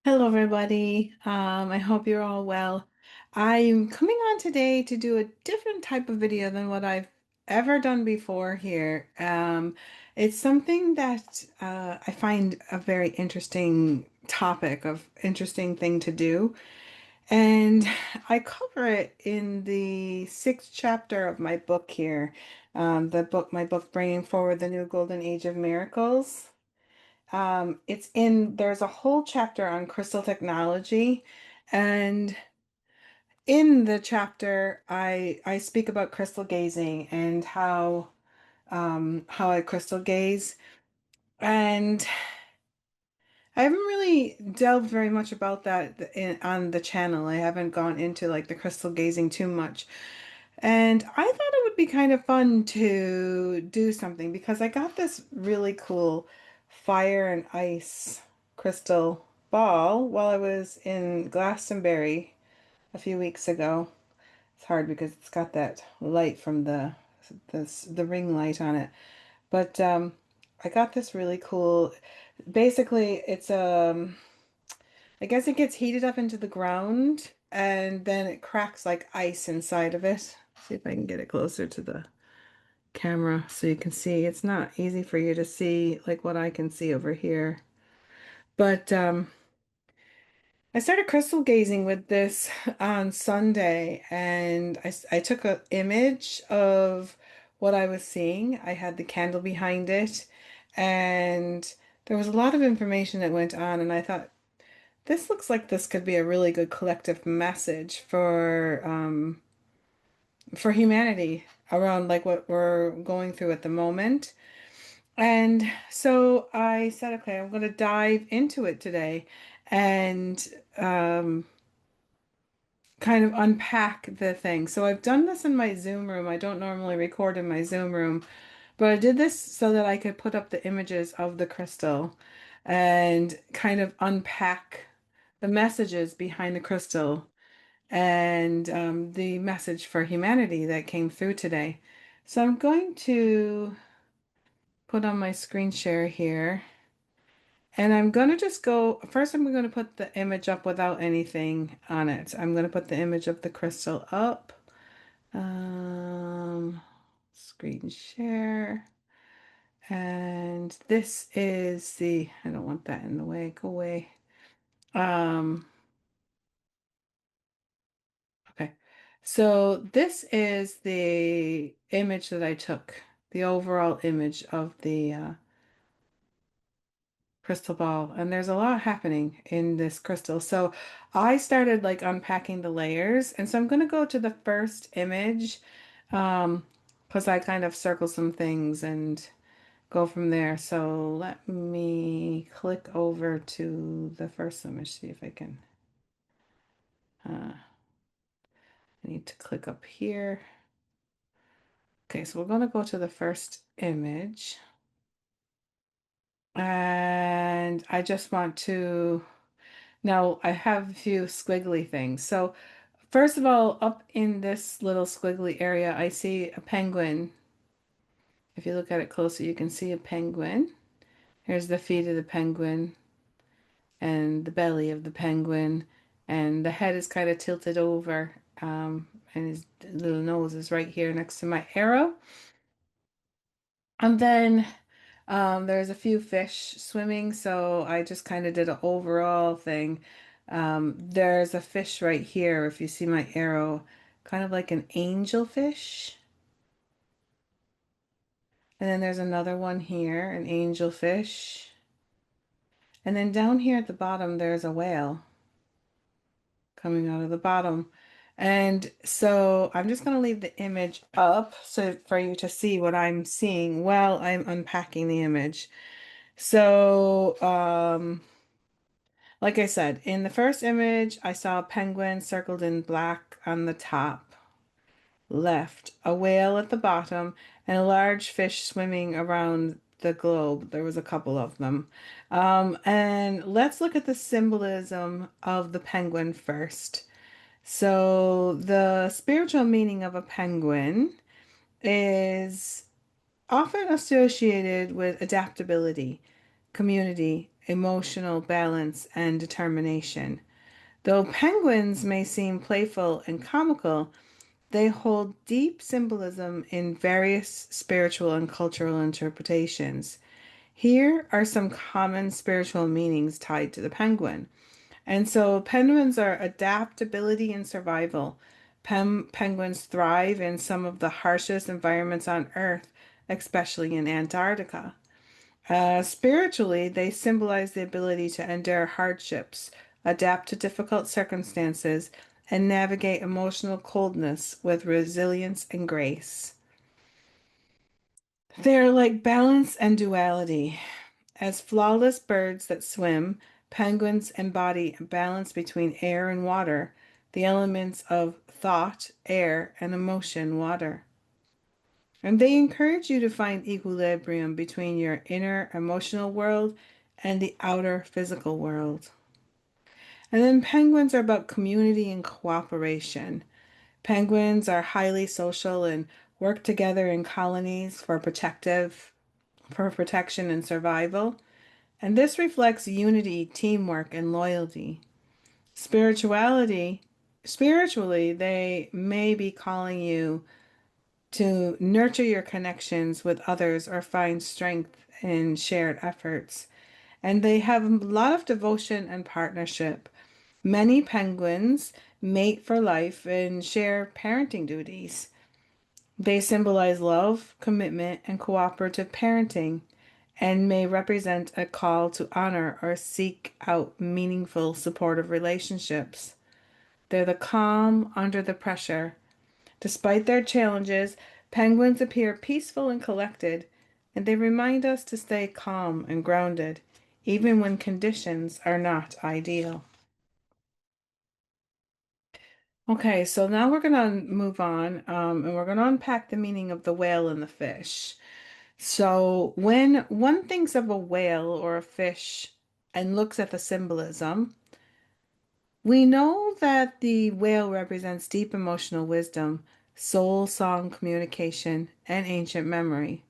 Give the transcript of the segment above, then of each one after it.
Hello, everybody. I hope you're all well. I'm coming on today to do a different type of video than what I've ever done before here. It's something that I find a very interesting topic of interesting thing to do, and I cover it in the sixth chapter of my book here. My book, Bringing Forward the New Golden Age of Miracles. There's a whole chapter on crystal technology, and in the chapter, I speak about crystal gazing and how I crystal gaze, and I haven't really delved very much about that on the channel. I haven't gone into like the crystal gazing too much. And I thought it would be kind of fun to do something because I got this really cool fire and ice crystal ball while I was in Glastonbury a few weeks ago. It's hard because it's got that light from the ring light on it. But I got this really cool. Basically, I guess it gets heated up into the ground and then it cracks like ice inside of it. See if I can get it closer to the camera so you can see. It's not easy for you to see like what I can see over here. But I started crystal gazing with this on Sunday and I took an image of what I was seeing. I had the candle behind it and there was a lot of information that went on and I thought, this looks like this could be a really good collective message for humanity around like what we're going through at the moment. And so I said, okay, I'm going to dive into it today and kind of unpack the thing. So I've done this in my Zoom room. I don't normally record in my Zoom room, but I did this so that I could put up the images of the crystal and kind of unpack the messages behind the crystal and the message for humanity that came through today. So I'm going to put on my screen share here. And I'm going to just go, first I'm going to put the image up without anything on it. I'm going to put the image of the crystal up. Um, Screen share. And this is I don't want that in the way, go away. Um, okay. So this is the image that I took, the overall image of the crystal ball. And there's a lot happening in this crystal. So I started like unpacking the layers. And so I'm going to go to the first image because I kind of circle some things and go from there. So let me click over to the first image, see if I can. I need to click up here. Okay, so we're going to go to the first image. And I just want to, now I have a few squiggly things. So first of all, up in this little squiggly area, I see a penguin. If you look at it closer, you can see a penguin. Here's the feet of the penguin and the belly of the penguin, and the head is kind of tilted over, and his little nose is right here next to my arrow. And then there's a few fish swimming, so I just kind of did an overall thing. There's a fish right here, if you see my arrow, kind of like an angel fish. And then there's another one here, an angel fish. And then down here at the bottom, there's a whale coming out of the bottom. And so I'm just going to leave the image up so for you to see what I'm seeing while I'm unpacking the image. So, like I said, in the first image, I saw a penguin circled in black on the top left, a whale at the bottom, and a large fish swimming around the globe. There was a couple of them. And let's look at the symbolism of the penguin first. So, the spiritual meaning of a penguin is often associated with adaptability, community, emotional balance, and determination. Though penguins may seem playful and comical, they hold deep symbolism in various spiritual and cultural interpretations. Here are some common spiritual meanings tied to the penguin. And so penguins are adaptability and survival. Penguins thrive in some of the harshest environments on Earth, especially in Antarctica. Spiritually, they symbolize the ability to endure hardships, adapt to difficult circumstances, and navigate emotional coldness with resilience and grace. They're like balance and duality. As flawless birds that swim, penguins embody a balance between air and water, the elements of thought, air, and emotion, water. And they encourage you to find equilibrium between your inner emotional world and the outer physical world. And then penguins are about community and cooperation. Penguins are highly social and work together in colonies for protection and survival. And this reflects unity, teamwork, and loyalty. Spirituality, spiritually, they may be calling you to nurture your connections with others or find strength in shared efforts. And they have a lot of devotion and partnership. Many penguins mate for life and share parenting duties. They symbolize love, commitment, and cooperative parenting, and may represent a call to honor or seek out meaningful, supportive relationships. They're the calm under the pressure. Despite their challenges, penguins appear peaceful and collected, and they remind us to stay calm and grounded, even when conditions are not ideal. Okay, so now we're going to move on, and we're going to unpack the meaning of the whale and the fish. So, when one thinks of a whale or a fish and looks at the symbolism, we know that the whale represents deep emotional wisdom, soul song communication, and ancient memory.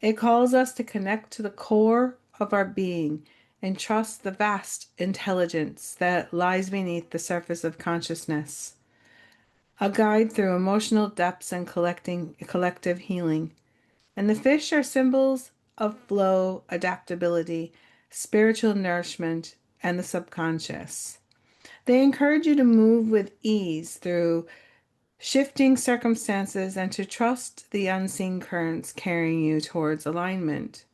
It calls us to connect to the core of our being and trust the vast intelligence that lies beneath the surface of consciousness. A guide through emotional depths and collective healing. And the fish are symbols of flow, adaptability, spiritual nourishment, and the subconscious. They encourage you to move with ease through shifting circumstances and to trust the unseen currents carrying you towards alignment.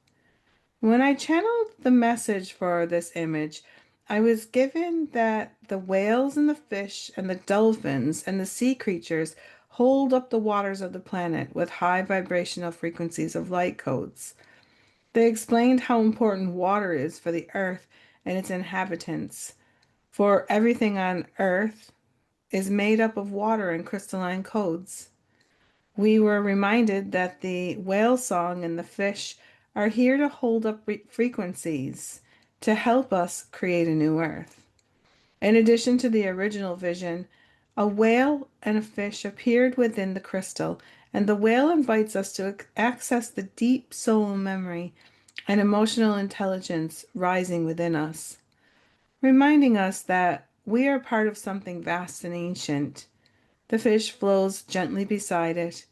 When I channeled the message for this image, I was given that the whales and the fish and the dolphins and the sea creatures hold up the waters of the planet with high vibrational frequencies of light codes. They explained how important water is for the earth and its inhabitants, for everything on earth is made up of water and crystalline codes. We were reminded that the whale song and the fish are here to hold up frequencies to help us create a new earth. In addition to the original vision, a whale and a fish appeared within the crystal, and the whale invites us to access the deep soul memory and emotional intelligence rising within us, reminding us that we are part of something vast and ancient. The fish flows gently beside it,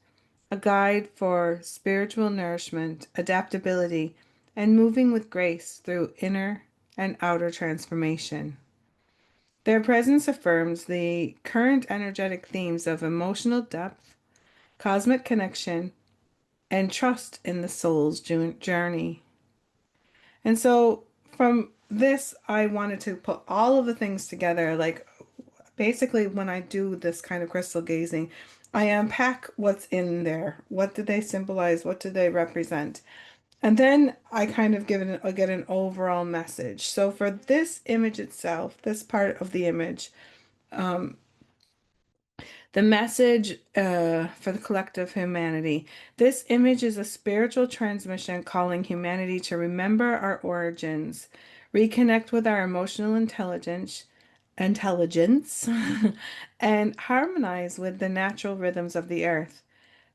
a guide for spiritual nourishment, adaptability, and moving with grace through inner and outer transformation. Their presence affirms the current energetic themes of emotional depth, cosmic connection, and trust in the soul's journey. And so, from this, I wanted to put all of the things together. Like, basically, when I do this kind of crystal gazing, I unpack what's in there. What do they symbolize? What do they represent? And then I kind of get an overall message. So for this image itself, this part of the image, the message for the collective humanity. This image is a spiritual transmission calling humanity to remember our origins, reconnect with our emotional intelligence, and harmonize with the natural rhythms of the earth.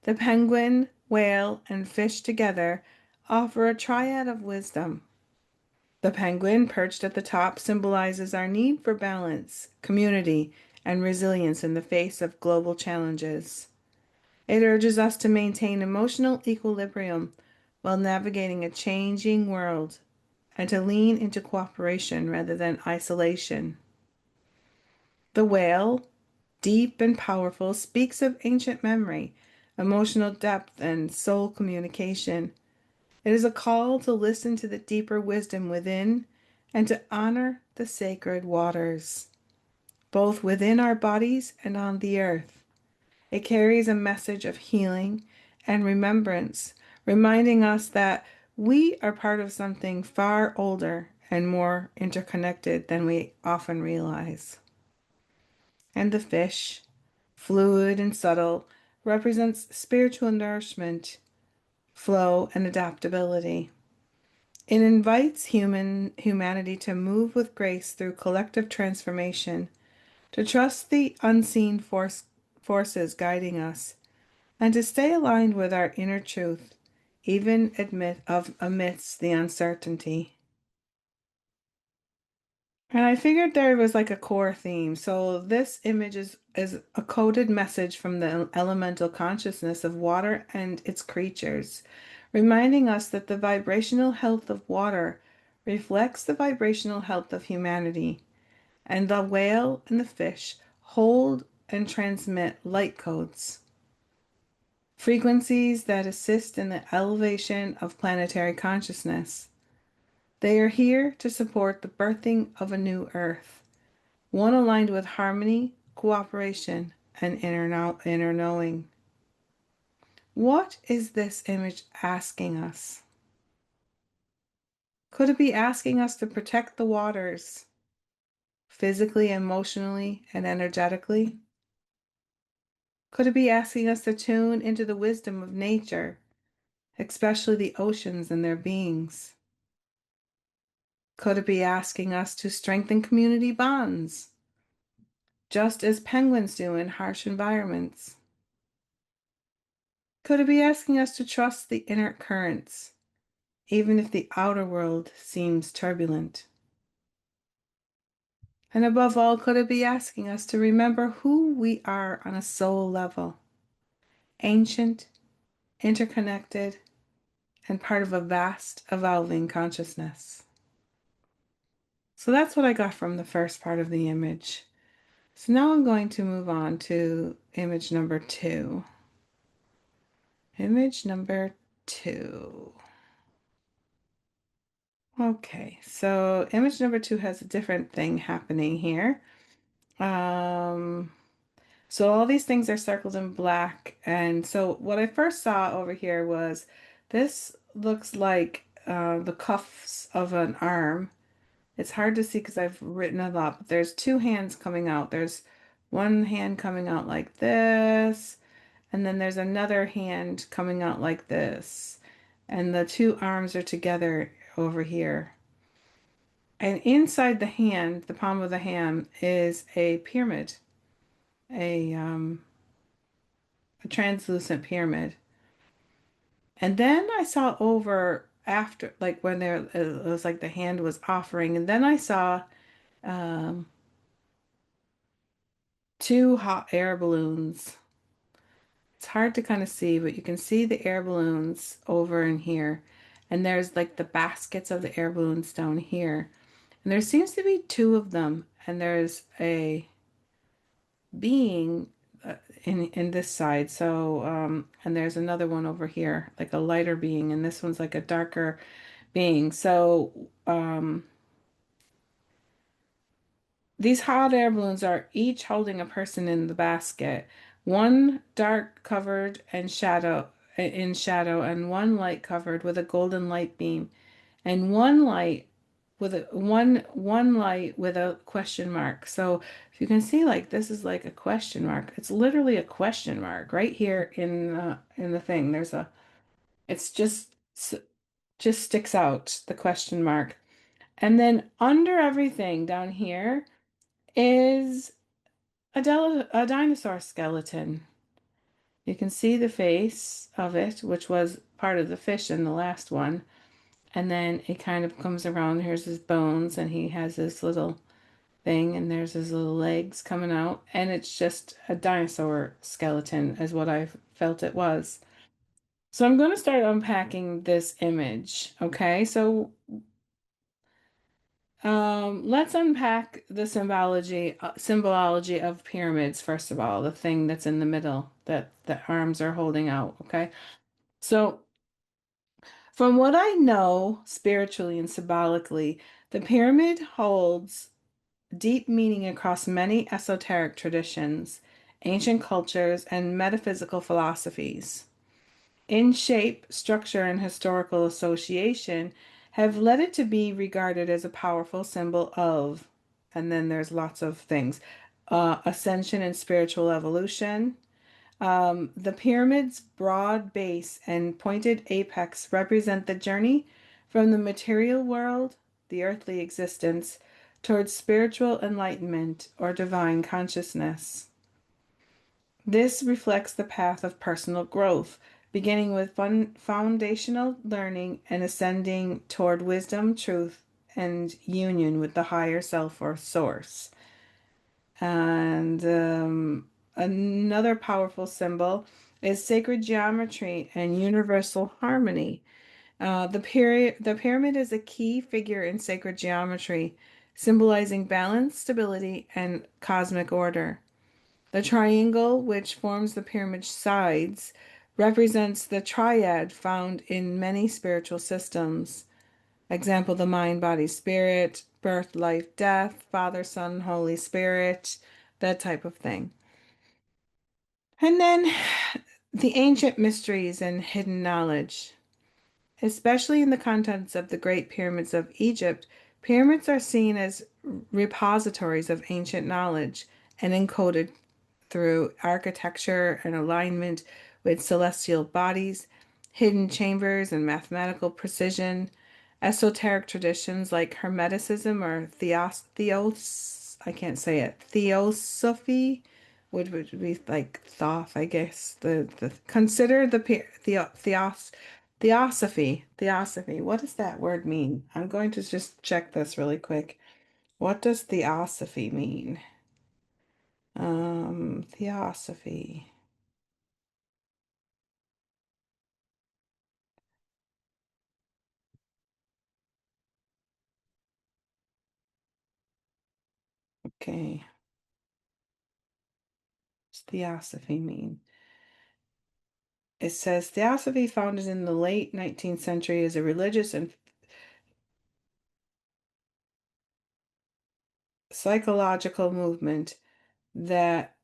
The penguin, whale, and fish together offer a triad of wisdom, The penguin perched at the top symbolizes our need for balance, community, and resilience in the face of global challenges. It urges us to maintain emotional equilibrium while navigating a changing world and to lean into cooperation rather than isolation. The whale, deep and powerful, speaks of ancient memory, emotional depth, and soul communication. It is a call to listen to the deeper wisdom within and to honor the sacred waters, both within our bodies and on the earth. It carries a message of healing and remembrance, reminding us that we are part of something far older and more interconnected than we often realize. And the fish, fluid and subtle, represents spiritual nourishment, flow, and adaptability. It invites humanity to move with grace through collective transformation, to trust the unseen forces guiding us, and to stay aligned with our inner truth, even amidst the uncertainty. And I figured there was like a core theme. So this image is a coded message from the elemental consciousness of water and its creatures, reminding us that the vibrational health of water reflects the vibrational health of humanity, and the whale and the fish hold and transmit light codes, frequencies that assist in the elevation of planetary consciousness. They are here to support the birthing of a new earth, one aligned with harmony, cooperation, and inner knowing. What is this image asking us? Could it be asking us to protect the waters, physically, emotionally, and energetically? Could it be asking us to tune into the wisdom of nature, especially the oceans and their beings? Could it be asking us to strengthen community bonds, just as penguins do in harsh environments? Could it be asking us to trust the inner currents, even if the outer world seems turbulent? And above all, could it be asking us to remember who we are on a soul level, ancient, interconnected, and part of a vast, evolving consciousness? So that's what I got from the first part of the image. So now I'm going to move on to image number two. Image number two. Okay, so image number two has a different thing happening here. Um, so all these things are circled in black. And so what I first saw over here was this looks like the cuffs of an arm. It's hard to see because I've written a lot, but there's two hands coming out. There's one hand coming out like this, and then there's another hand coming out like this. And the two arms are together over here. And inside the hand, the palm of the hand, is a pyramid, a, um, a translucent pyramid. And then I saw over after, like when there, it was like the hand was offering, and then I saw um, two hot air balloons. It's hard to kind of see, but you can see the air balloons over in here. And there's like the baskets of the air balloons down here. And there seems to be two of them. And there's a being in this side. So, and there's another one over here, like a lighter being. And this one's like a darker being. So, these hot air balloons are each holding a person in the basket. One dark covered and shadow, and one light covered with a golden light beam, and one light with a question mark. So if you can see, like this is like a question mark. It's literally a question mark right here in the thing. It's just sticks out the question mark, and then under everything down here is a dinosaur skeleton. You can see the face of it, which was part of the fish in the last one. And then it kind of comes around. Here's his bones, and he has this little thing, and there's his little legs coming out. And it's just a dinosaur skeleton, is what I felt it was. So I'm going to start unpacking this image. Okay, so let's unpack the symbology of pyramids first of all, the thing that's in the middle that the arms are holding out. Okay, so from what I know spiritually and symbolically, the pyramid holds deep meaning across many esoteric traditions, ancient cultures, and metaphysical philosophies. In shape, structure, and historical association have led it to be regarded as a powerful symbol of, and then there's lots of things, ascension and spiritual evolution. The pyramid's broad base and pointed apex represent the journey from the material world, the earthly existence, towards spiritual enlightenment or divine consciousness. This reflects the path of personal growth, beginning with foundational learning and ascending toward wisdom, truth, and union with the higher self or source. And another powerful symbol is sacred geometry and universal harmony. The pyramid is a key figure in sacred geometry, symbolizing balance, stability, and cosmic order. The triangle, which forms the pyramid's sides, represents the triad found in many spiritual systems. Example, the mind, body, spirit, birth, life, death, Father, Son, Holy Spirit, that type of thing. And then the ancient mysteries and hidden knowledge. Especially in the contents of the Great Pyramids of Egypt, pyramids are seen as repositories of ancient knowledge and encoded through architecture and alignment with celestial bodies, hidden chambers and mathematical precision. Esoteric traditions like Hermeticism or I can't say it, Theosophy would be like Thoth, I guess. The consider the Theosophy. What does that word mean? I'm going to just check this really quick. What does Theosophy mean? Theosophy. Okay. What's Theosophy mean? It says Theosophy, founded in the late 19th century, is a religious and psychological movement that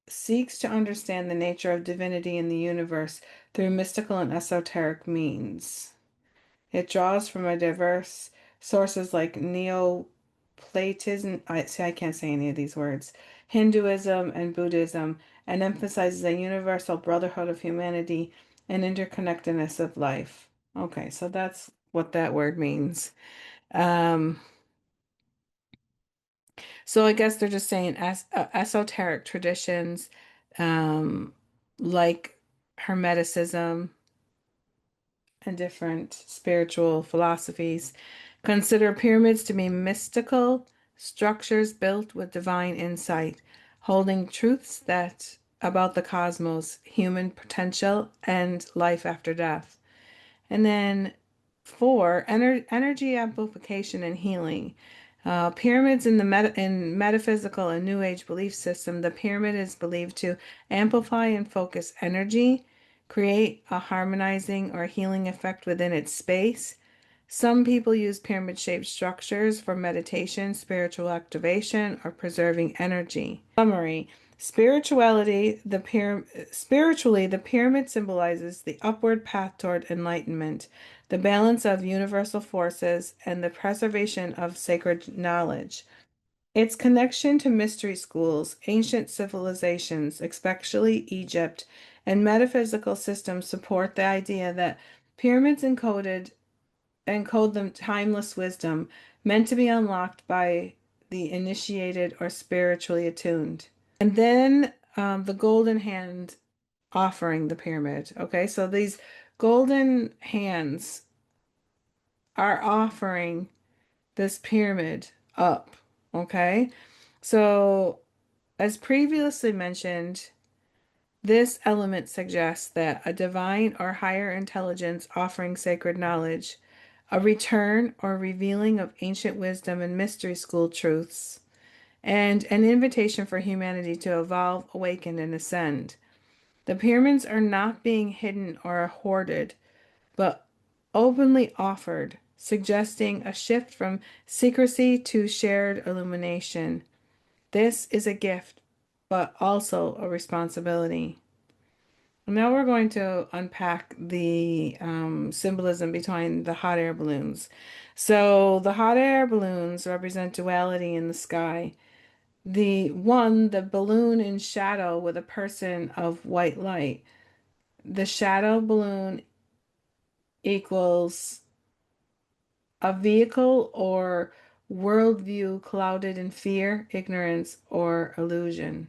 seeks to understand the nature of divinity in the universe through mystical and esoteric means. It draws from a diverse sources like Neoplatism, I can't say any of these words, Hinduism and Buddhism, and emphasizes a universal brotherhood of humanity and interconnectedness of life. Okay, so that's what that word means. Um, so I guess they're just saying esoteric traditions, um, like Hermeticism and different spiritual philosophies consider pyramids to be mystical structures built with divine insight, holding truths that about the cosmos, human potential, and life after death. And then four, energy amplification and healing. Pyramids in the metaphysical and New Age belief system, the pyramid is believed to amplify and focus energy, create a harmonizing or healing effect within its space. Some people use pyramid-shaped structures for meditation, spiritual activation, or preserving energy. Summary. Spiritually, the pyramid symbolizes the upward path toward enlightenment, the balance of universal forces, and the preservation of sacred knowledge. Its connection to mystery schools, ancient civilizations, especially Egypt, and metaphysical systems support the idea that pyramids encode them timeless wisdom meant to be unlocked by the initiated or spiritually attuned. And then the golden hand offering the pyramid. Okay, so these golden hands are offering this pyramid up. Okay? So, as previously mentioned, this element suggests that a divine or higher intelligence offering sacred knowledge, a return or revealing of ancient wisdom and mystery school truths, and an invitation for humanity to evolve, awaken, and ascend. The pyramids are not being hidden or hoarded, but openly offered, suggesting a shift from secrecy to shared illumination. This is a gift, but also a responsibility. Now we're going to unpack the symbolism behind the hot air balloons. So the hot air balloons represent duality in the sky. The balloon in shadow with a person of white light. The shadow balloon equals a vehicle or worldview clouded in fear, ignorance, or illusion.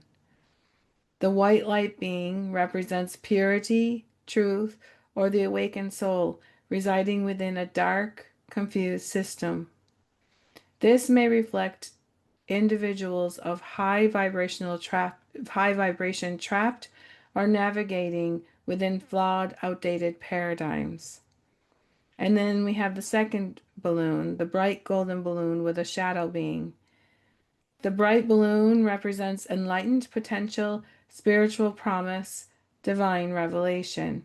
The white light being represents purity, truth, or the awakened soul residing within a dark, confused system. This may reflect individuals of high vibration trapped or navigating within flawed, outdated paradigms. And then we have the second balloon, the bright golden balloon with a shadow being. The bright balloon represents enlightened potential, spiritual promise, divine revelation.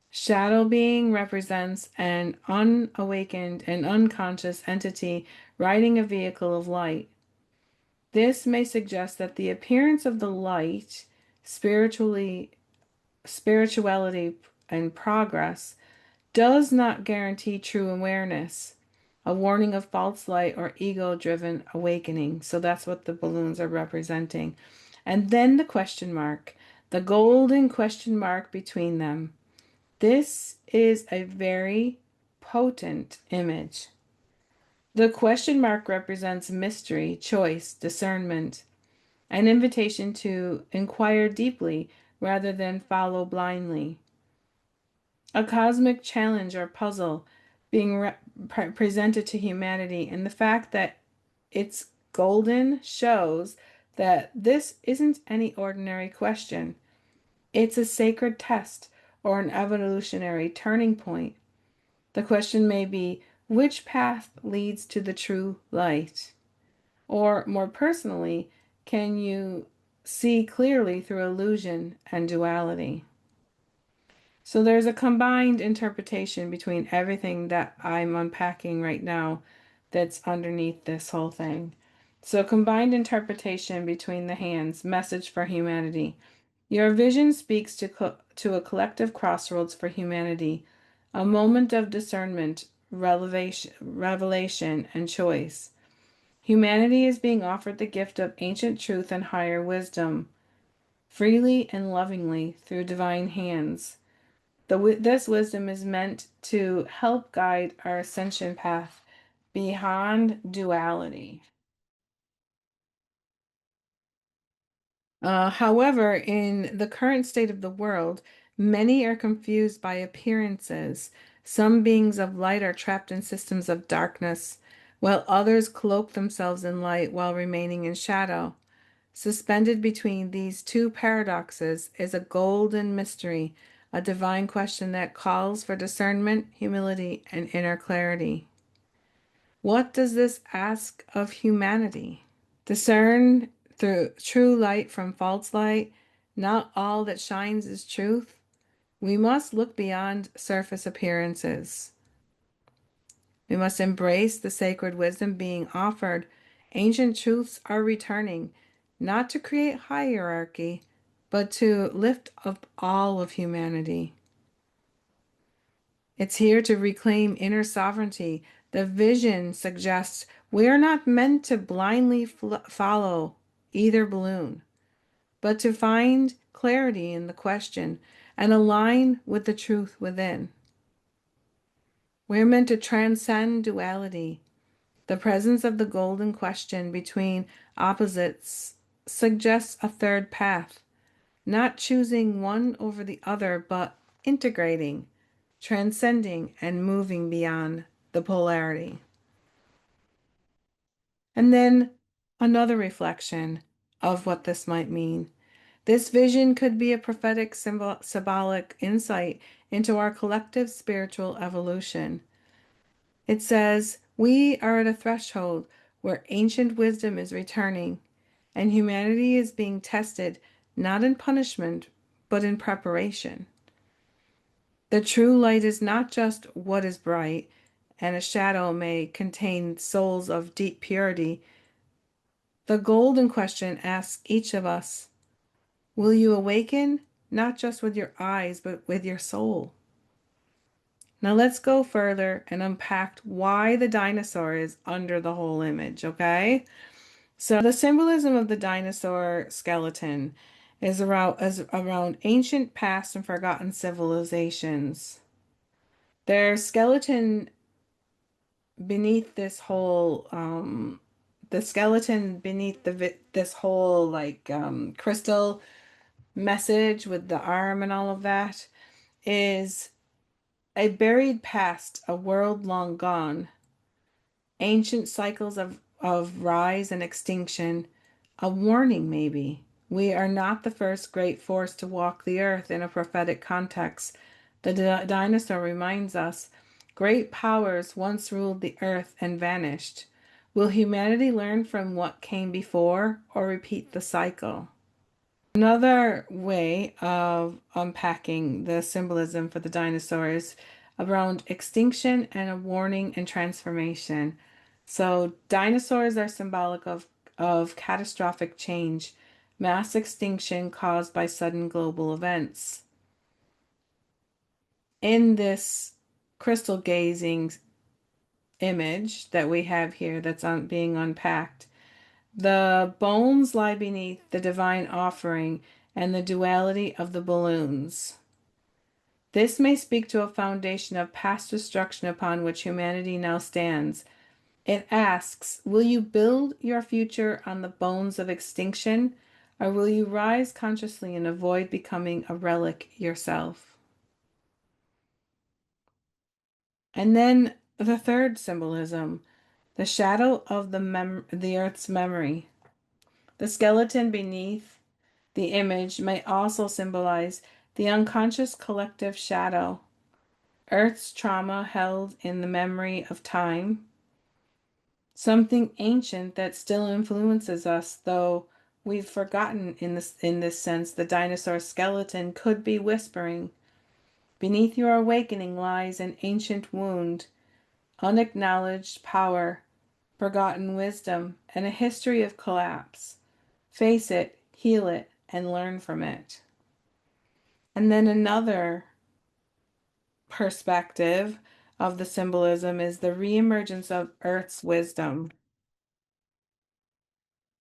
Shadow being represents an unawakened and unconscious entity riding a vehicle of light. This may suggest that the appearance of the light, spiritually, spirituality, and progress does not guarantee true awareness, a warning of false light or ego-driven awakening. So that's what the balloons are representing. And then the question mark, the golden question mark between them. This is a very potent image. The question mark represents mystery, choice, discernment, an invitation to inquire deeply rather than follow blindly. A cosmic challenge or puzzle being presented to humanity, and the fact that it's golden shows that this isn't any ordinary question. It's a sacred test or an evolutionary turning point. The question may be, which path leads to the true light? Or more personally, can you see clearly through illusion and duality? So there's a combined interpretation between everything that I'm unpacking right now that's underneath this whole thing. So combined interpretation between the hands, message for humanity. Your vision speaks to a collective crossroads for humanity, a moment of discernment, revelation, and choice. Humanity is being offered the gift of ancient truth and higher wisdom, freely and lovingly through divine hands. This wisdom is meant to help guide our ascension path beyond duality. However, in the current state of the world, many are confused by appearances. Some beings of light are trapped in systems of darkness, while others cloak themselves in light while remaining in shadow. Suspended between these two paradoxes is a golden mystery, a divine question that calls for discernment, humility, and inner clarity. What does this ask of humanity? Discern through true light from false light. Not all that shines is truth. We must look beyond surface appearances. We must embrace the sacred wisdom being offered. Ancient truths are returning, not to create hierarchy, but to lift up all of humanity. It's here to reclaim inner sovereignty. The vision suggests we are not meant to blindly follow either balloon, but to find clarity in the question and align with the truth within. We're meant to transcend duality. The presence of the golden question between opposites suggests a third path, not choosing one over the other, but integrating, transcending, and moving beyond the polarity. And then another reflection of what this might mean. This vision could be a prophetic symbolic insight into our collective spiritual evolution. It says, we are at a threshold where ancient wisdom is returning, and humanity is being tested not in punishment, but in preparation. The true light is not just what is bright, and a shadow may contain souls of deep purity. The golden question asks each of us, will you awaken not just with your eyes, but with your soul? Now let's go further and unpack why the dinosaur is under the whole image, okay? So the symbolism of the dinosaur skeleton is around ancient past and forgotten civilizations. Their skeleton beneath this whole the skeleton beneath this whole crystal message with the arm and all of that is a buried past, a world long gone, ancient cycles of rise and extinction, a warning maybe. We are not the first great force to walk the earth in a prophetic context. The dinosaur reminds us great powers once ruled the earth and vanished. Will humanity learn from what came before or repeat the cycle? Another way of unpacking the symbolism for the dinosaur is around extinction and a warning and transformation. So dinosaurs are symbolic of catastrophic change, mass extinction caused by sudden global events. In this crystal gazing image that we have here that's being unpacked, the bones lie beneath the divine offering and the duality of the balloons. This may speak to a foundation of past destruction upon which humanity now stands. It asks, will you build your future on the bones of extinction, or will you rise consciously and avoid becoming a relic yourself? And then the third symbolism, the shadow of the earth's memory. The skeleton beneath the image may also symbolize the unconscious collective shadow, Earth's trauma held in the memory of time, something ancient that still influences us, though we've forgotten in this sense. The dinosaur skeleton could be whispering, beneath your awakening lies an ancient wound, unacknowledged power, forgotten wisdom, and a history of collapse. Face it, heal it, and learn from it. And then another perspective of the symbolism is the reemergence of Earth's wisdom.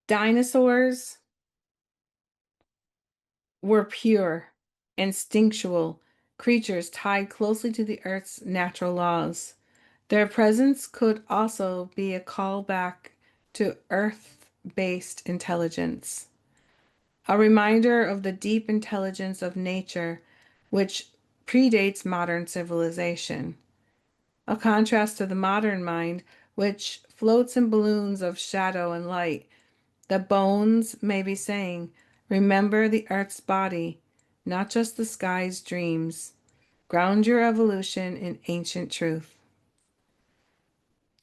Dinosaurs were pure, instinctual creatures tied closely to the Earth's natural laws. Their presence could also be a callback to Earth-based intelligence, a reminder of the deep intelligence of nature, which predates modern civilization. A contrast to the modern mind, which floats in balloons of shadow and light. The bones may be saying, remember the earth's body, not just the sky's dreams. Ground your evolution in ancient truth.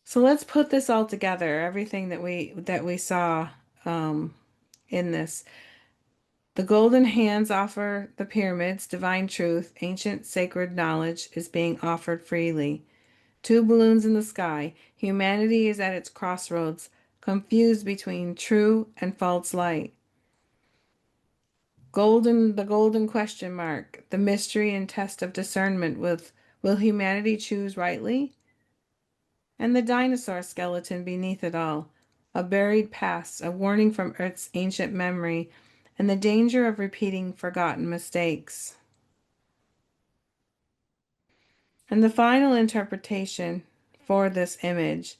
So let's put this all together, everything that we saw in this. The golden hands offer the pyramids, divine truth, ancient sacred knowledge is being offered freely. Two balloons in the sky. Humanity is at its crossroads, confused between true and false light. The golden question mark, the mystery and test of discernment with will humanity choose rightly? And the dinosaur skeleton beneath it all, a buried past, a warning from Earth's ancient memory, and the danger of repeating forgotten mistakes. And the final interpretation for this image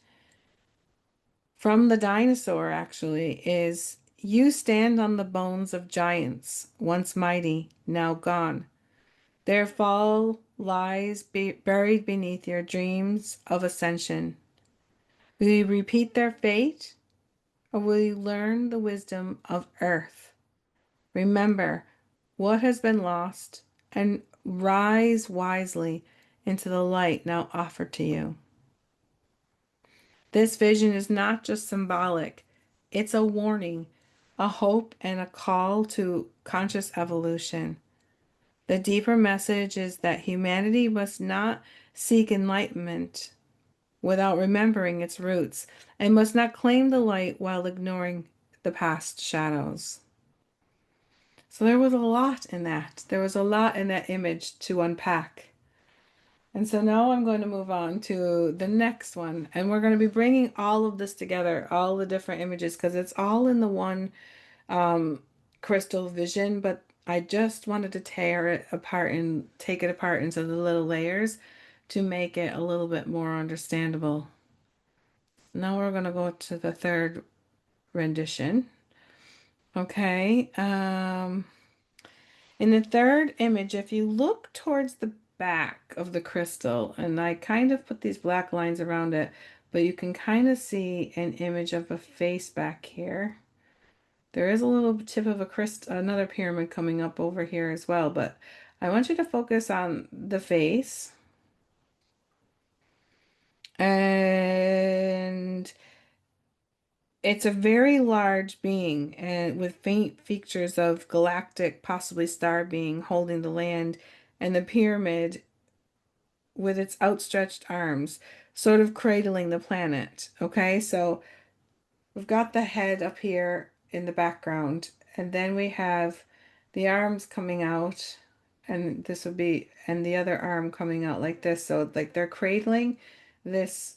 from the dinosaur actually is you stand on the bones of giants, once mighty, now gone. Their fall lies buried beneath your dreams of ascension? Will you repeat their fate, or will you learn the wisdom of earth? Remember what has been lost and rise wisely into the light now offered to you. This vision is not just symbolic, it's a warning, a hope, and a call to conscious evolution. The deeper message is that humanity must not seek enlightenment without remembering its roots, and must not claim the light while ignoring the past shadows. So there was a lot in that. There was a lot in that image to unpack. And so now I'm going to move on to the next one. And we're going to be bringing all of this together, all the different images, because it's all in the one um, crystal vision. But I just wanted to tear it apart and take it apart into the little layers to make it a little bit more understandable. Now we're going to go to the third rendition. Okay. In the third image, if you look towards the back of the crystal, and I kind of put these black lines around it, but you can kind of see an image of a face back here. There is a little tip of a crystal, another pyramid coming up over here as well, but I want you to focus on the face. And it's a very large being and with faint features of galactic, possibly star being holding the land, and the pyramid with its outstretched arms, sort of cradling the planet. Okay, so we've got the head up here in the background, and then we have the arms coming out, and this would be, and the other arm coming out like this. So like they're cradling this,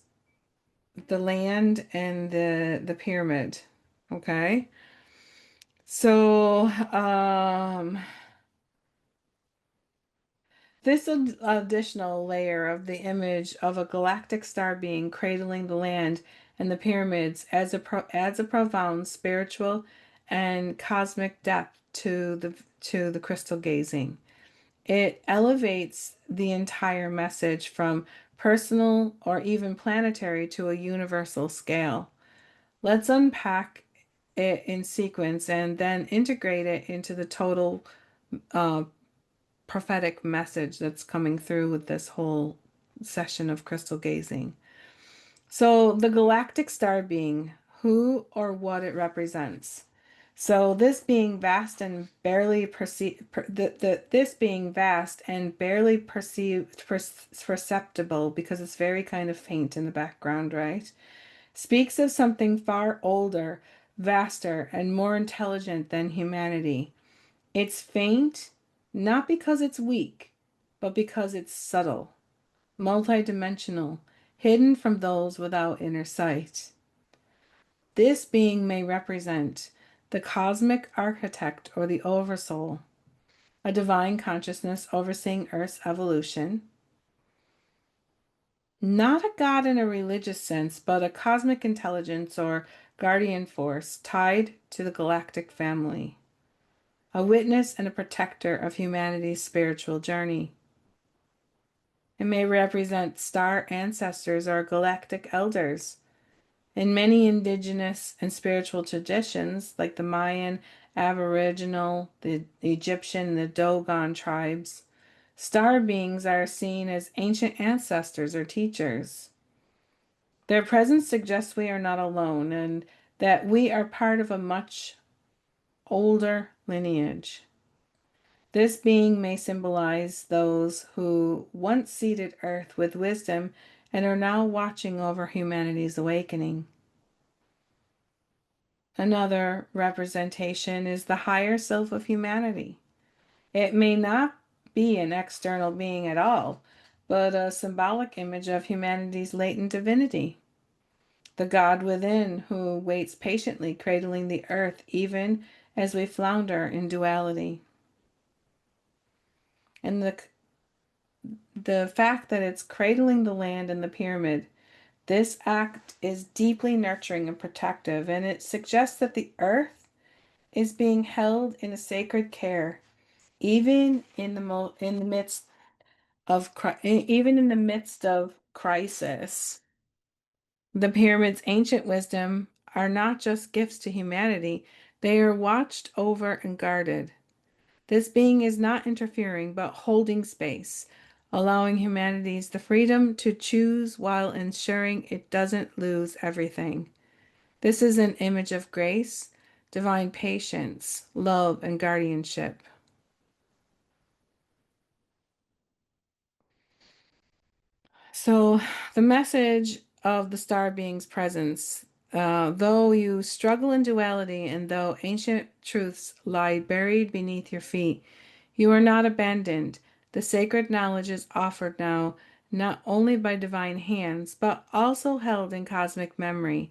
the land and the pyramid. Okay. So, this additional layer of the image of a galactic star being cradling the land and the pyramids adds a profound spiritual and cosmic depth to the crystal gazing. It elevates the entire message from personal or even planetary to a universal scale. Let's unpack it in sequence and then integrate it into the total uh, prophetic message that's coming through with this whole session of crystal gazing. So, the galactic star being, who or what it represents. So, this being vast and barely perceived, this being vast and barely perceptible because it's very kind of faint in the background, right? Speaks of something far older, vaster, and more intelligent than humanity. It's faint, not because it's weak, but because it's subtle, multidimensional, hidden from those without inner sight. This being may represent the cosmic architect or the oversoul, a divine consciousness overseeing Earth's evolution. Not a god in a religious sense, but a cosmic intelligence or guardian force tied to the galactic family, a witness and a protector of humanity's spiritual journey. It may represent star ancestors or galactic elders. In many indigenous and spiritual traditions, like the Mayan, Aboriginal, the Egyptian, the Dogon tribes, star beings are seen as ancient ancestors or teachers. Their presence suggests we are not alone and that we are part of a much older lineage. This being may symbolize those who once seeded Earth with wisdom and are now watching over humanity's awakening. Another representation is the higher self of humanity. It may not be an external being at all, but a symbolic image of humanity's latent divinity, the God within who waits patiently, cradling the earth even as we flounder in duality. And the fact that it's cradling the land and the pyramid, this act is deeply nurturing and protective, and it suggests that the earth is being held in a sacred care, even in the midst even in the midst of crisis, the pyramid's ancient wisdom are not just gifts to humanity, they are watched over and guarded. This being is not interfering, but holding space, allowing humanities the freedom to choose while ensuring it doesn't lose everything. This is an image of grace, divine patience, love, and guardianship. So, the message of the star being's presence, though you struggle in duality and though ancient truths lie buried beneath your feet, you are not abandoned. The sacred knowledge is offered now, not only by divine hands, but also held in cosmic memory.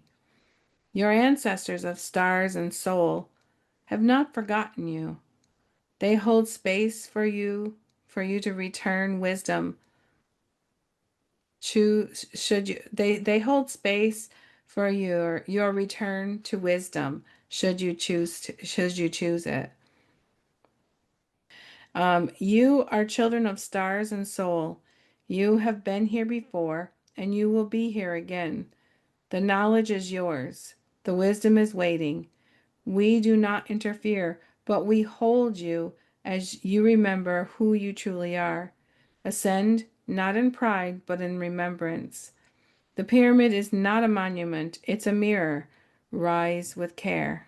Your ancestors of stars and soul have not forgotten you. They hold space for you to return wisdom. Choose should you they hold space for your return to wisdom should you choose it. You are children of stars and soul. You have been here before, and you will be here again. The knowledge is yours. The wisdom is waiting. We do not interfere, but we hold you as you remember who you truly are. Ascend, not in pride, but in remembrance. The pyramid is not a monument, it's a mirror. Rise with care.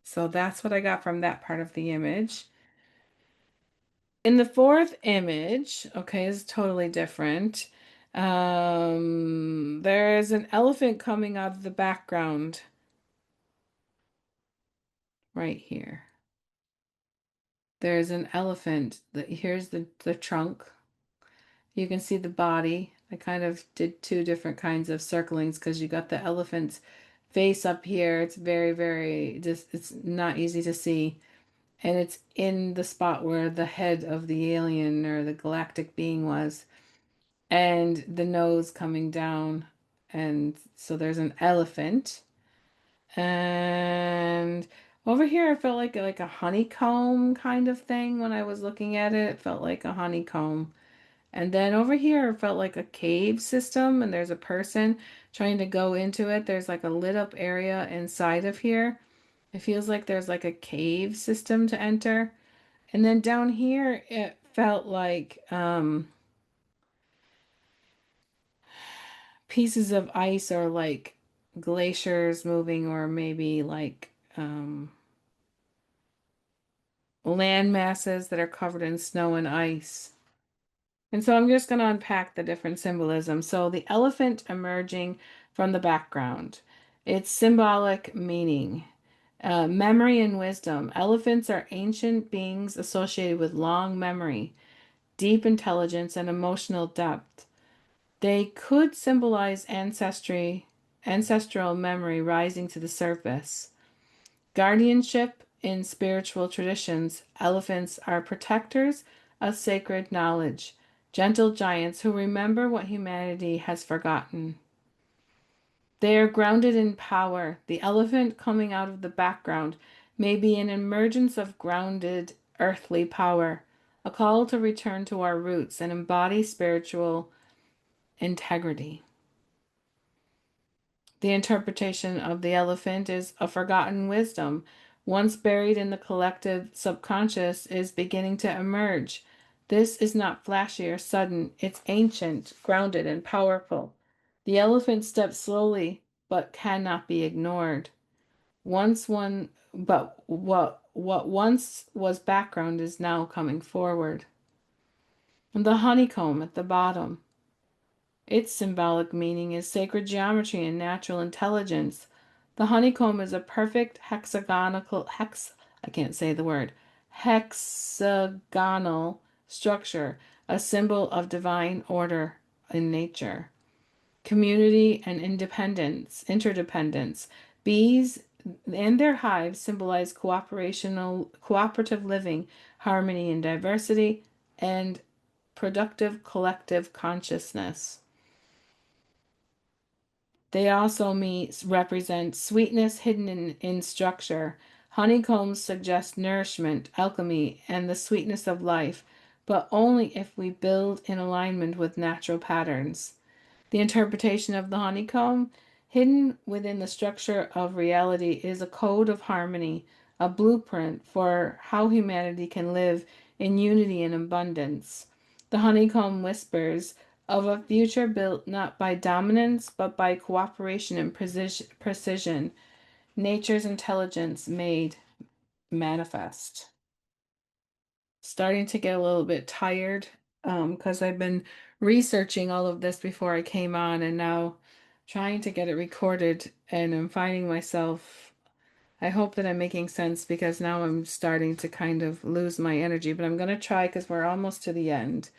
So that's what I got from that part of the image. In the fourth image, okay, is totally different. There's an elephant coming out of the background right here. There's an elephant. Here's the trunk. You can see the body. I kind of did two different kinds of circlings because you got the elephant's face up here. It's very, very just it's not easy to see. And it's in the spot where the head of the alien or the galactic being was. And the nose coming down. And so there's an elephant. And over here, it felt like a honeycomb kind of thing when I was looking at it. It felt like a honeycomb. And then over here, it felt like a cave system, and there's a person trying to go into it. There's like a lit up area inside of here. It feels like there's like a cave system to enter. And then down here, it felt like pieces of ice or like glaciers moving, or maybe like land masses that are covered in snow and ice. And so I'm just going to unpack the different symbolism. So the elephant emerging from the background, its symbolic meaning, memory and wisdom. Elephants are ancient beings associated with long memory, deep intelligence, and emotional depth. They could symbolize ancestral memory rising to the surface. Guardianship in spiritual traditions, elephants are protectors of sacred knowledge, gentle giants who remember what humanity has forgotten. They are grounded in power. The elephant coming out of the background may be an emergence of grounded earthly power, a call to return to our roots and embody spiritual integrity. The interpretation of the elephant is a forgotten wisdom, once buried in the collective subconscious, is beginning to emerge. This is not flashy or sudden, it's ancient, grounded, and powerful. The elephant steps slowly, but cannot be ignored. But what once was background is now coming forward. And the honeycomb at the bottom. Its symbolic meaning is sacred geometry and natural intelligence. The honeycomb is a perfect I can't say the word, hexagonal structure, a symbol of divine order in nature. Community and interdependence. Bees and their hives symbolize cooperative living, harmony and diversity, and productive collective consciousness. They also represent sweetness hidden in structure. Honeycombs suggest nourishment, alchemy, and the sweetness of life, but only if we build in alignment with natural patterns. The interpretation of the honeycomb, hidden within the structure of reality, is a code of harmony, a blueprint for how humanity can live in unity and abundance. The honeycomb whispers of a future built not by dominance but by cooperation and precision, nature's intelligence made manifest. Starting to get a little bit tired because I've been researching all of this before I came on and now trying to get it recorded, and I'm finding myself, I hope that I'm making sense because now I'm starting to kind of lose my energy, but I'm going to try because we're almost to the end.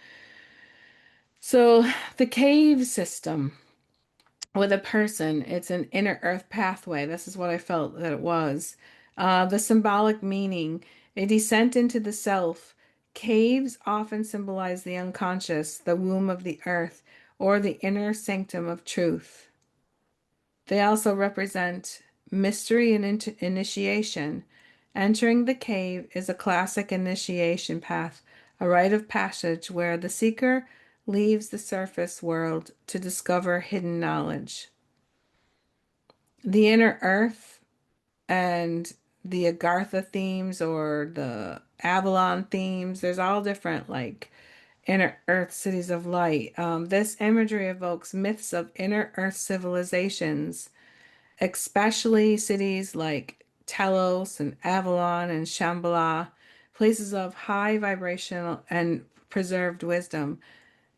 So the cave system with a person, it's an inner earth pathway. This is what I felt that it was. The symbolic meaning, a descent into the self. Caves often symbolize the unconscious, the womb of the earth, or the inner sanctum of truth. They also represent mystery and initiation. Entering the cave is a classic initiation path, a rite of passage where the seeker leaves the surface world to discover hidden knowledge. The inner earth and the Agartha themes or the Avalon themes, there's all different like inner earth cities of light. This imagery evokes myths of inner earth civilizations, especially cities like Telos and Avalon and Shambhala, places of high vibrational and preserved wisdom.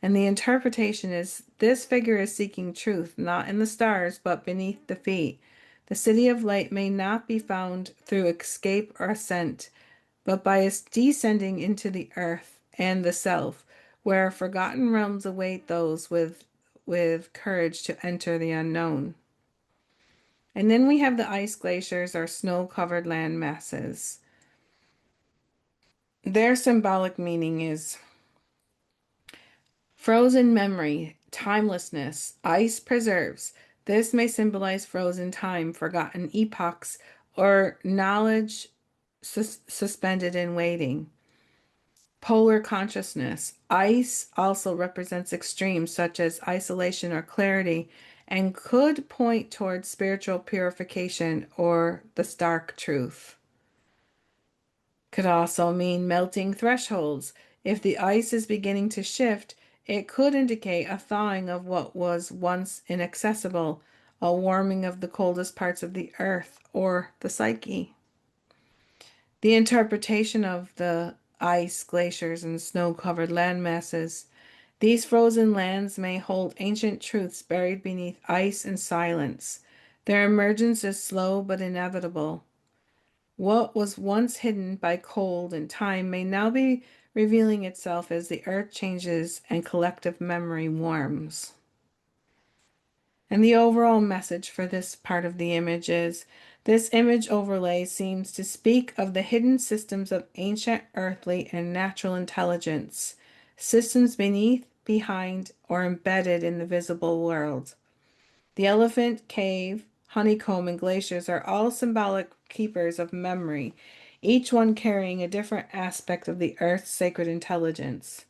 And the interpretation is this figure is seeking truth, not in the stars, but beneath the feet. The city of light may not be found through escape or ascent, but by its descending into the earth and the self, where forgotten realms await those with courage to enter the unknown. And then we have the ice glaciers or snow-covered land masses. Their symbolic meaning is frozen memory, timelessness, ice preserves. This may symbolize frozen time, forgotten epochs, or knowledge suspended in waiting. Polar consciousness. Ice also represents extremes such as isolation or clarity and could point towards spiritual purification or the stark truth. Could also mean melting thresholds. If the ice is beginning to shift, it could indicate a thawing of what was once inaccessible, a warming of the coldest parts of the earth or the psyche. The interpretation of the ice, glaciers, and snow-covered land masses. These frozen lands may hold ancient truths buried beneath ice and silence. Their emergence is slow but inevitable. What was once hidden by cold and time may now be revealing itself as the earth changes and collective memory warms. And the overall message for this part of the image is this image overlay seems to speak of the hidden systems of ancient earthly and natural intelligence, systems beneath, behind, or embedded in the visible world. The elephant, cave, honeycomb, and glaciers are all symbolic keepers of memory, each one carrying a different aspect of the earth's sacred intelligence.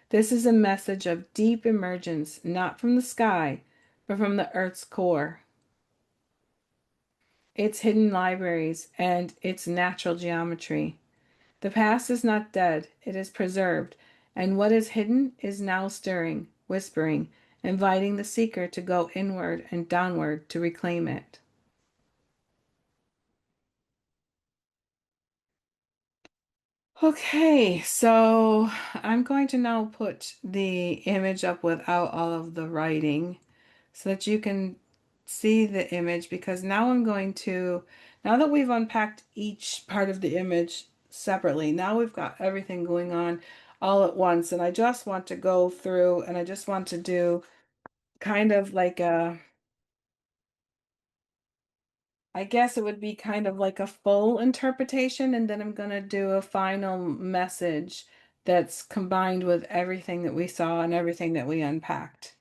This is a message of deep emergence, not from the sky, but from the earth's core, its hidden libraries, and its natural geometry. The past is not dead, it is preserved, and what is hidden is now stirring, whispering, inviting the seeker to go inward and downward to reclaim it. Okay, so I'm going to now put the image up without all of the writing so that you can see the image, because now I'm going to, now that we've unpacked each part of the image separately, now we've got everything going on all at once, and I just want to go through and I just want to do kind of like a, I guess it would be kind of like a full interpretation, and then I'm going to do a final message that's combined with everything that we saw and everything that we unpacked.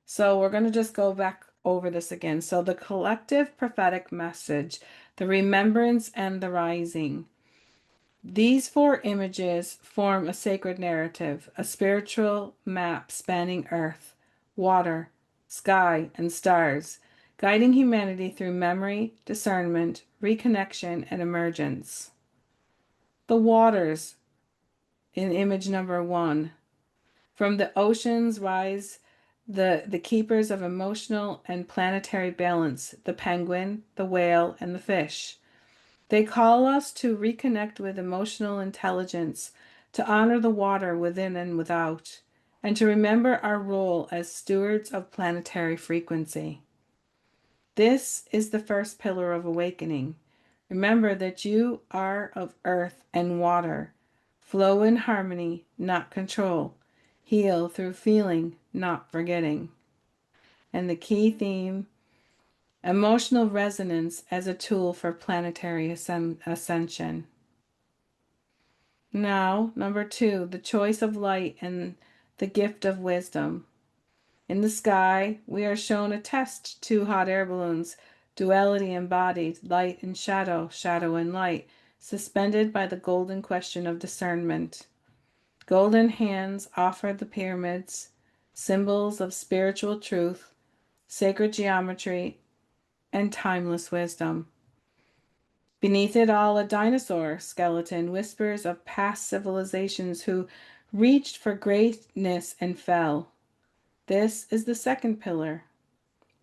So we're going to just go back over this again. So the collective prophetic message, the remembrance and the rising. These four images form a sacred narrative, a spiritual map spanning earth, water, sky, and stars, guiding humanity through memory, discernment, reconnection, and emergence. The waters in image number one. From the oceans rise the keepers of emotional and planetary balance, the penguin, the whale, and the fish. They call us to reconnect with emotional intelligence, to honor the water within and without, and to remember our role as stewards of planetary frequency. This is the first pillar of awakening. Remember that you are of earth and water. Flow in harmony, not control. Heal through feeling, not forgetting. And the key theme, emotional resonance as a tool for planetary ascension. Now, number two, the choice of light and the gift of wisdom. In the sky, we are shown a test two hot air balloons, duality embodied, light and shadow, shadow and light, suspended by the golden question of discernment. Golden hands offer the pyramids, symbols of spiritual truth, sacred geometry, and timeless wisdom. Beneath it all, a dinosaur skeleton whispers of past civilizations who reached for greatness and fell. This is the second pillar.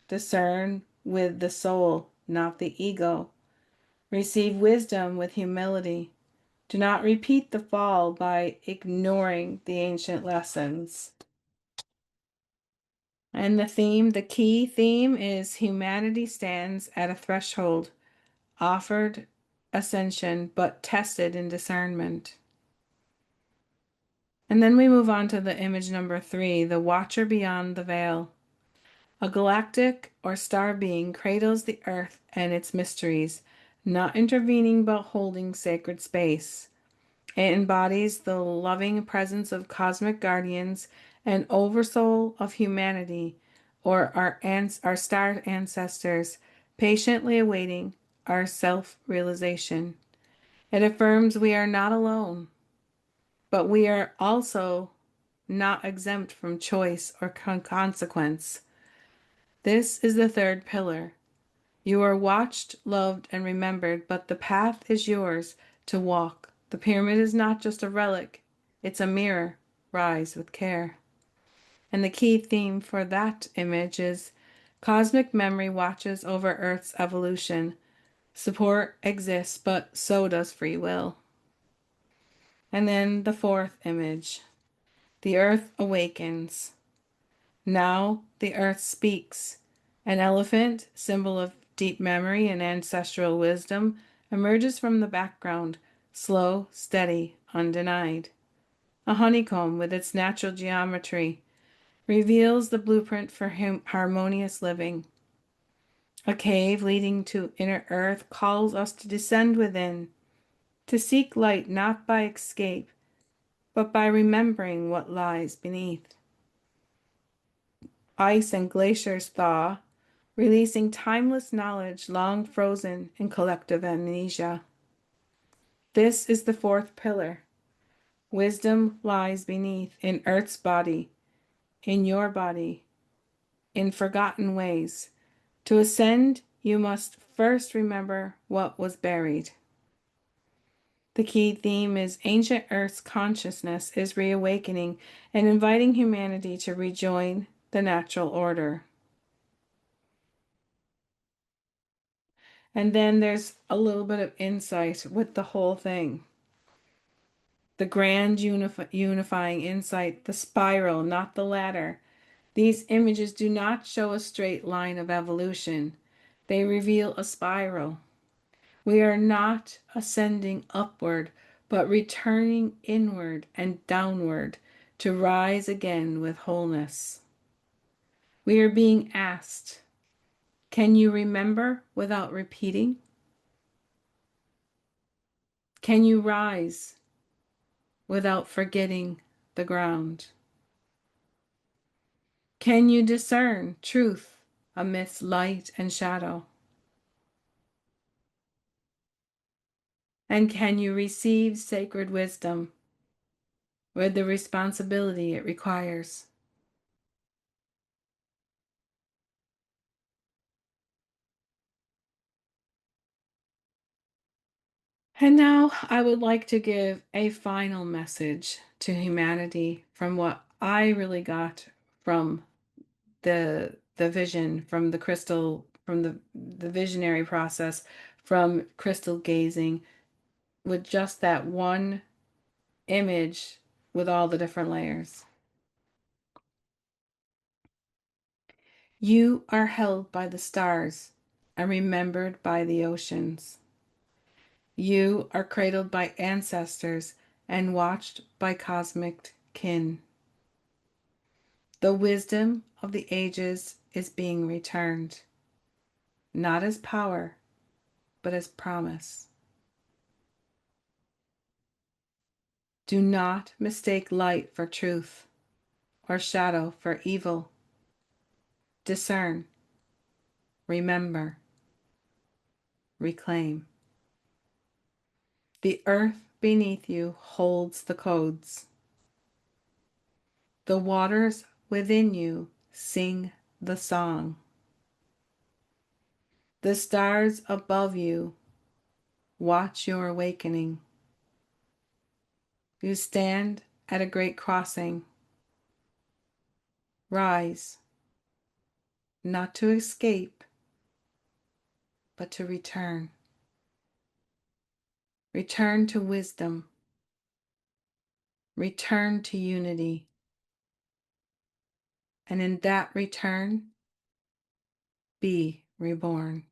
Discern with the soul, not the ego. Receive wisdom with humility. Do not repeat the fall by ignoring the ancient lessons. And the key theme is humanity stands at a threshold, offered ascension, but tested in discernment. And then we move on to the image number three, the watcher beyond the veil. A galactic or star being cradles the earth and its mysteries, not intervening but holding sacred space. It embodies the loving presence of cosmic guardians and oversoul of humanity, or our star ancestors, patiently awaiting our self-realization. It affirms we are not alone, but we are also not exempt from choice or consequence. This is the third pillar. You are watched, loved, and remembered, but the path is yours to walk. The pyramid is not just a relic, it's a mirror. Rise with care. And the key theme for that image is cosmic memory watches over Earth's evolution. Support exists, but so does free will. And then the fourth image, the Earth awakens. Now the Earth speaks. An elephant, symbol of deep memory and ancestral wisdom, emerges from the background, slow, steady, undenied. A honeycomb with its natural geometry reveals the blueprint for harmonious living. A cave leading to inner earth calls us to descend within, to seek light not by escape, but by remembering what lies beneath. Ice and glaciers thaw, releasing timeless knowledge long frozen in collective amnesia. This is the fourth pillar. Wisdom lies beneath, in Earth's body, in your body, in forgotten ways. To ascend, you must first remember what was buried. The key theme is ancient Earth's consciousness is reawakening and inviting humanity to rejoin the natural order. And then there's a little bit of insight with the whole thing. The grand unifying insight, the spiral, not the ladder. These images do not show a straight line of evolution. They reveal a spiral. We are not ascending upward, but returning inward and downward to rise again with wholeness. We are being asked, can you remember without repeating? Can you rise without forgetting the ground? Can you discern truth amidst light and shadow? And can you receive sacred wisdom with the responsibility it requires? And now I would like to give a final message to humanity from what I really got from the vision, from the crystal, from the visionary process, from crystal gazing, with just that one image with all the different layers. You are held by the stars and remembered by the oceans. You are cradled by ancestors and watched by cosmic kin. The wisdom of the ages is being returned, not as power, but as promise. Do not mistake light for truth or shadow for evil. Discern, remember, reclaim. The earth beneath you holds the codes. The waters within you sing the song. The stars above you watch your awakening. You stand at a great crossing. Rise, not to escape, but to return. Return to wisdom. Return to unity. And in that return, be reborn.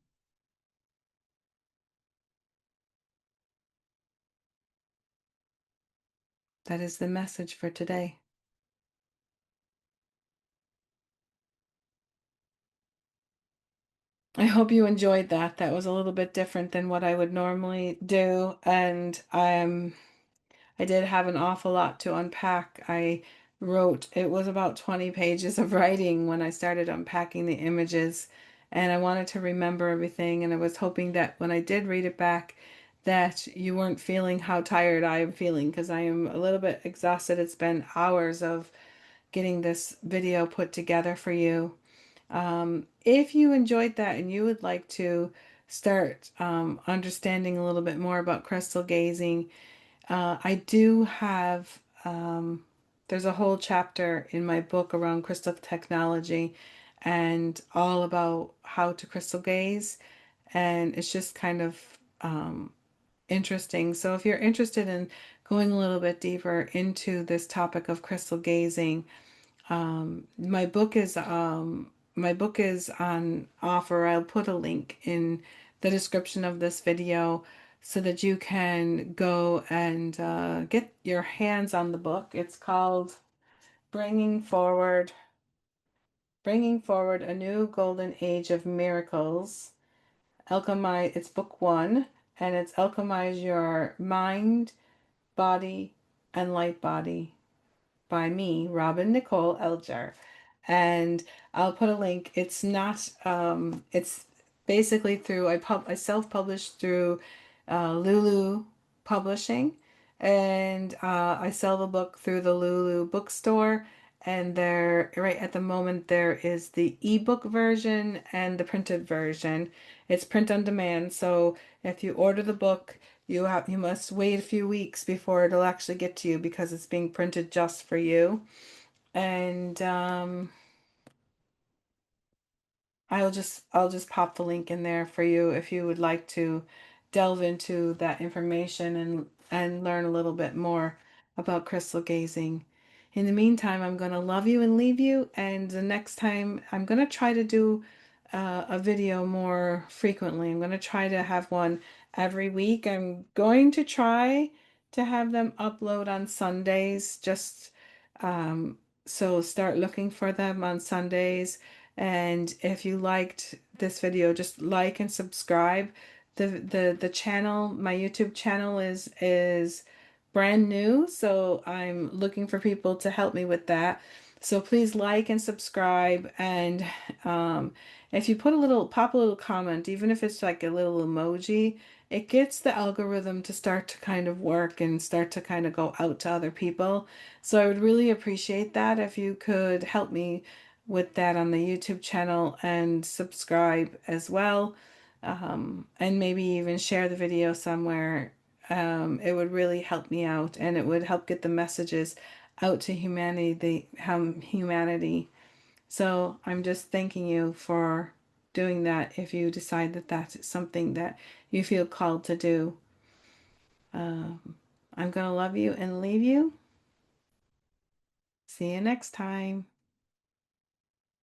That is the message for today. I hope you enjoyed that. That was a little bit different than what I would normally do. And I did have an awful lot to unpack. It was about 20 pages of writing when I started unpacking the images, and I wanted to remember everything. And I was hoping that when I did read it back, that you weren't feeling how tired I am feeling, because I am a little bit exhausted. It's been hours of getting this video put together for you. If you enjoyed that and you would like to start understanding a little bit more about crystal gazing, I do have, there's a whole chapter in my book around crystal technology and all about how to crystal gaze. And it's just kind of interesting. So if you're interested in going a little bit deeper into this topic of crystal gazing, my book is on offer. I'll put a link in the description of this video so that you can go and get your hands on the book. It's called Bringing Forward, Bringing Forward a New Golden Age of Miracles. Alchemize, it's book one, and it's Alchemize Your Mind, Body, and Light Body by me, Robin Nicole Elger. And I'll put a link. It's not, it's basically through, I self-published through Lulu Publishing. And I sell the book through the Lulu bookstore. And there, right at the moment, there is the ebook version and the printed version. It's print on demand. So if you order the book, you must wait a few weeks before it'll actually get to you because it's being printed just for you. And I'll just pop the link in there for you if you would like to delve into that information and learn a little bit more about crystal gazing. In the meantime, I'm going to love you and leave you, and the next time I'm going to try to do a video more frequently. I'm going to try to have one every week. I'm going to try to have them upload on Sundays, just um, so start looking for them on Sundays. And if you liked this video, just like and subscribe. The channel, my YouTube channel is brand new, so I'm looking for people to help me with that. So please like and subscribe, and If you pop a little comment, even if it's like a little emoji, it gets the algorithm to start to kind of work and start to kind of go out to other people. So I would really appreciate that if you could help me with that on the YouTube channel and subscribe as well. And maybe even share the video somewhere. It would really help me out, and it would help get the messages out to humanity, humanity. So I'm just thanking you for doing that if you decide that that's something that you feel called to do. I'm going to love you and leave you. See you next time.